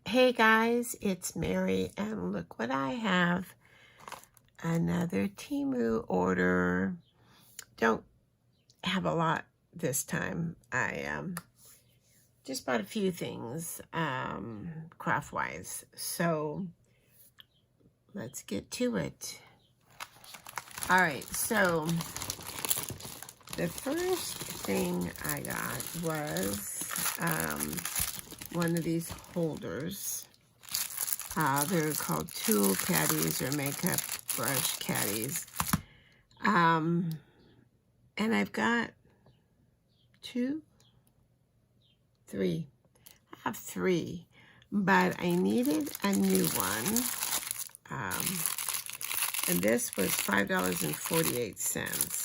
Hey guys, it's Mary, and look what I have. Another Temu order. Don't have a lot this time. I just bought a few things craft-wise. So let's get to it. All right, so the first thing I got was one of these holders. They're called tool caddies or makeup brush caddies. And I've got three. I have three, but I needed a new one. And this was $5.48.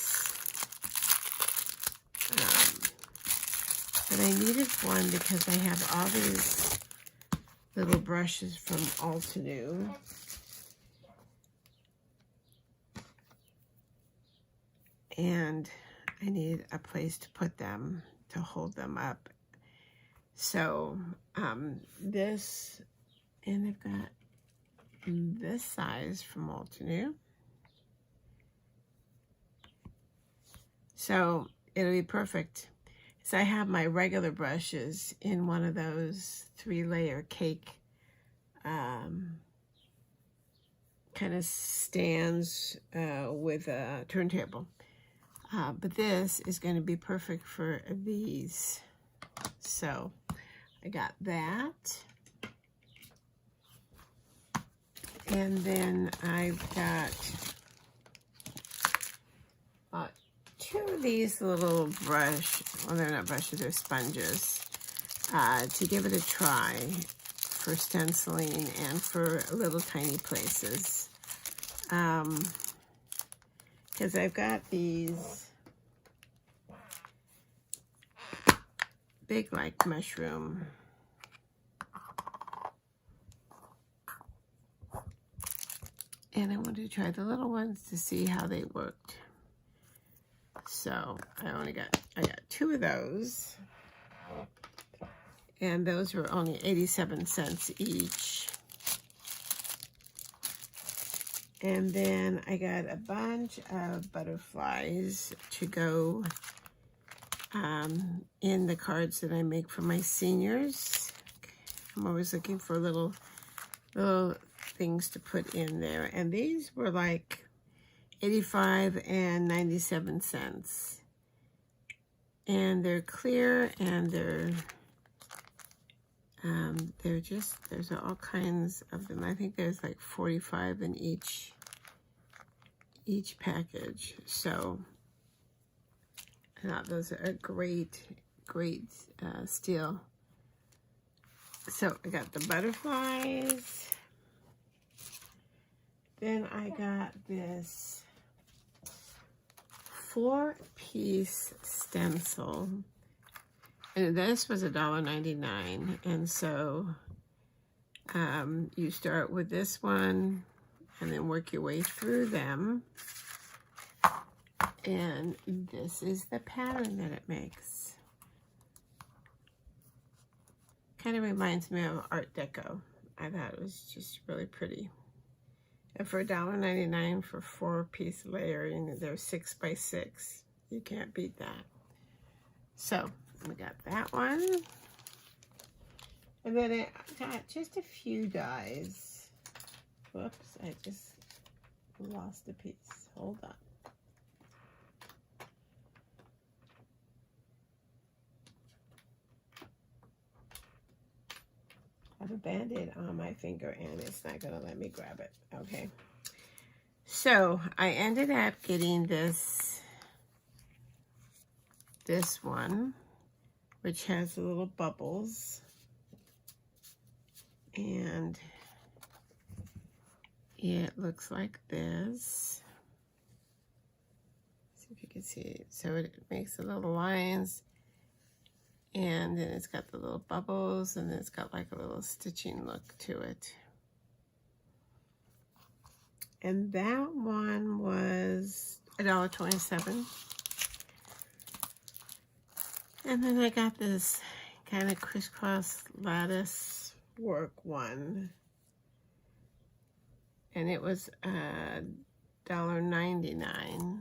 But I needed one because I have all these little brushes from Temu. And I need a place to put them, to hold them up. So this, and I've got this size from Temu. So it'll be perfect. So I have my regular brushes in one of those 3-layer cake kind of stands with a turntable. But this is going to be perfect for these. So I got that. And then I've got two of these little brush, well, they're not brushes, they're sponges, to give it a try for stenciling and for little tiny places. Because I've got these big like mushroom. And I wanted to try the little ones to see how they worked. So I got two of those. And those were only 87 cents each. And then I got a bunch of butterflies to go in the cards that I make for my seniors. I'm always looking for little things to put in there. And these were like 85 and 97 cents. And they're clear, and there's all kinds of them. I think there's like 45 in each package. So I thought those are a great steal. So I got the butterflies. Then I got this 4-piece stencil. And this was $1.99. And so you start with this one and then work your way through them. And this is the pattern that it makes. Kind of reminds me of Art Deco. I thought it was just really pretty. And for $1.99 for 4-piece layering, they're 6 by 6. You can't beat that. So we got that one. And then I got just a few dies. Whoops, I just lost a piece. Hold on. I have a Band-Aid on my finger and it's not gonna let me grab it. Okay. So I ended up getting this one, which has the little bubbles. And it looks like this. See if you can see it. So it makes the little lines. And then it's got the little bubbles, and then it's got like a little stitching look to it. And that one was $1.27. And then I got this kind of crisscross lattice work one, and it was $1.99,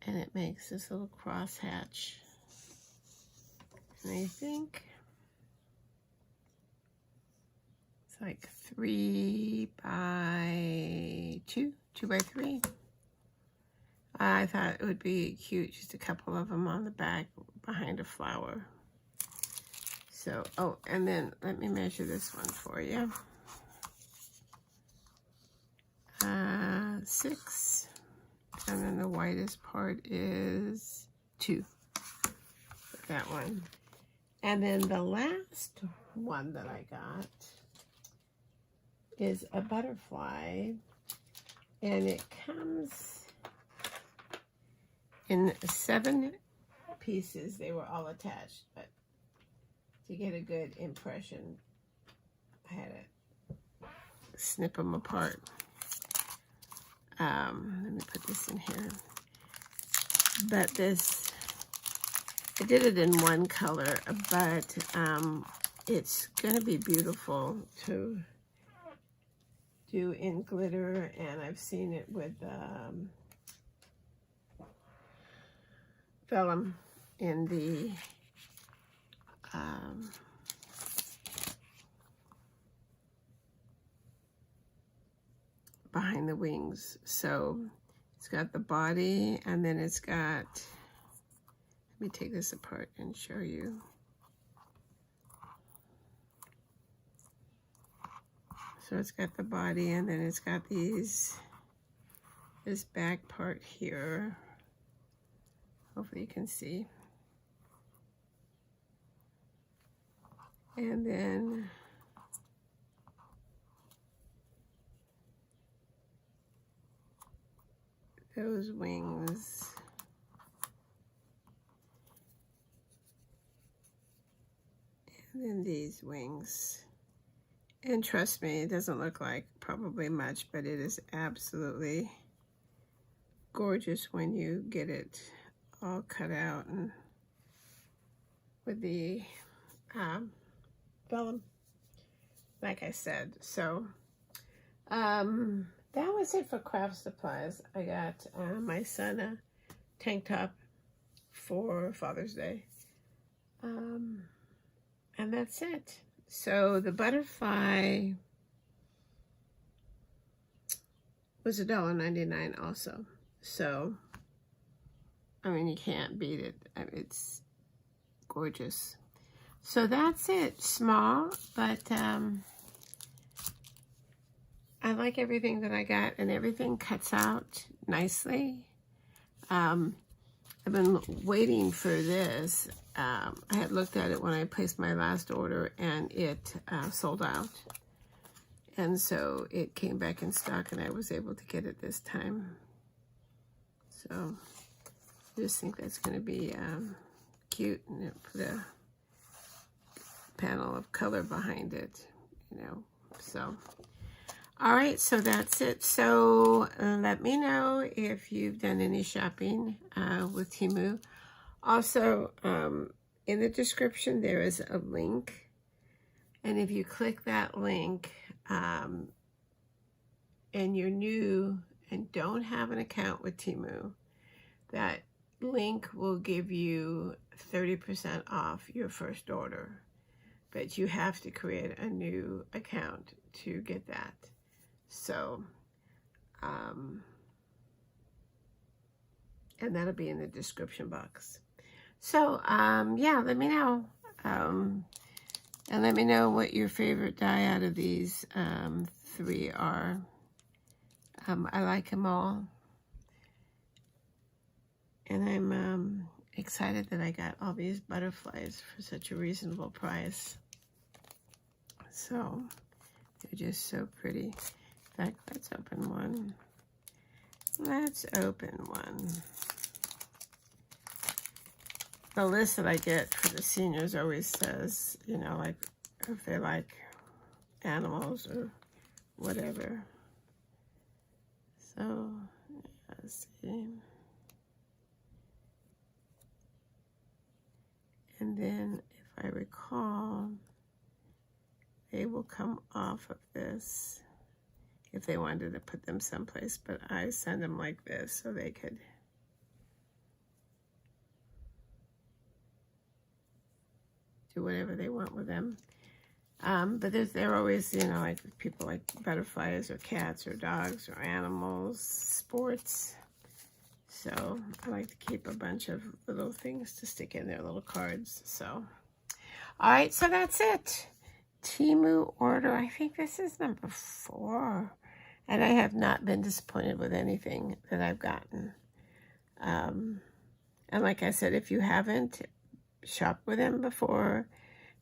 and it makes this little crosshatch, and I think it's like 3 by 2, 2 by 3. I thought it would be cute, just a couple of them on the back behind a flower. So, oh, and then let me measure this one for you. 6, and then the widest part is 2 for that one. And then the last one that I got is a butterfly, and it comes in 7 pieces. They were all attached, but to get a good impression, I had to snip them apart. Let me put this in here. But this, I did it in one color, but it's going to be beautiful to do in glitter, and I've seen it with vellum in the behind the wings. So it's got the got, and then it's got, let me take this apart and show you. So it's got the body, and then it's got this back part here. Hopefully you can see. And then those wings. And then these wings. And trust me, it doesn't look like probably much, but it is absolutely gorgeous when you get it all cut out and with the vellum, like I said. So that was it for craft supplies. I got my son a tank top for Father's Day, and that's it. So the butterfly was $1.99 also. So I mean, you can't beat it. I mean, it's gorgeous. So that's it. Small, but I like everything that I got, and everything cuts out nicely. I've been waiting for this. I had looked at it when I placed my last order, and it sold out. And so it came back in stock, and I was able to get it this time. So I just think that's going to be cute, and put a panel of color behind it, you know. So, all right, so that's it. So let me know if you've done any shopping with Temu. Also, in the description, there is a link, and if you click that link and you're new and don't have an account with Temu, that link will give you 30% off your first order, but you have to create a new account to get that. So, and that'll be in the description box. So, yeah, let me know. And let me know what your favorite die out of these 3 are. I like them all. And I'm excited that I got all these butterflies for such a reasonable price. So, they're just so pretty. In fact, let's open one. Let's open one. The list that I get for the seniors always says, you know, like if they like animals or whatever. So, let's see. And then if I recall, they will come off of this if they wanted to put them someplace, but I send them like this so they could do whatever they want with them. But they're always, you know, like people like butterflies or cats or dogs or animals, sports. So I like to keep a bunch of little things to stick in their little cards. So, all right, so that's it. Temu order, I think this is number 4. And I have not been disappointed with anything that I've gotten. And like I said, if you haven't shopped with them before,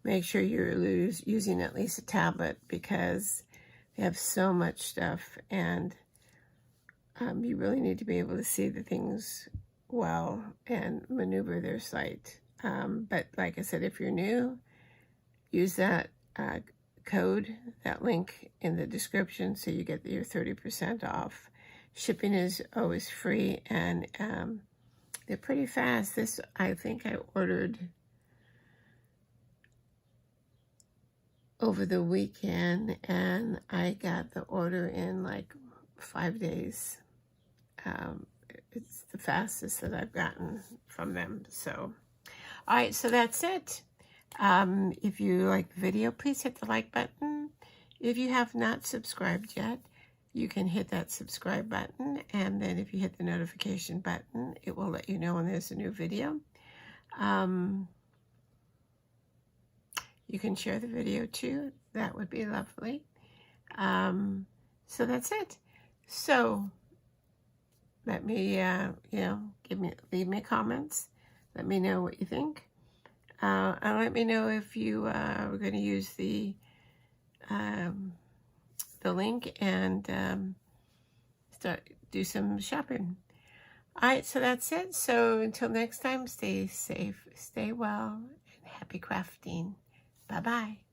make sure you're using at least a tablet, because they have so much stuff, and you really need to be able to see the things well and maneuver their site. But like I said, if you're new, use that code, that link in the description, so you get your 30% off. Shipping is always free, and they're pretty fast. This, I think I ordered over the weekend, and I got the order in like 5 days. It's the fastest that I've gotten from them. So, all right, so that's it. If you like the video, please hit the like button. If you have not subscribed yet, you can hit that subscribe button, and then if you hit the notification button, it will let you know when there's a new video. You can share the video too. That would be lovely. So that's it. So let me, you know, leave me comments. Let me know what you think. And let me know if you are going to use the link and do some shopping. All right, so that's it. So until next time, stay safe, stay well, and happy crafting. Bye-bye.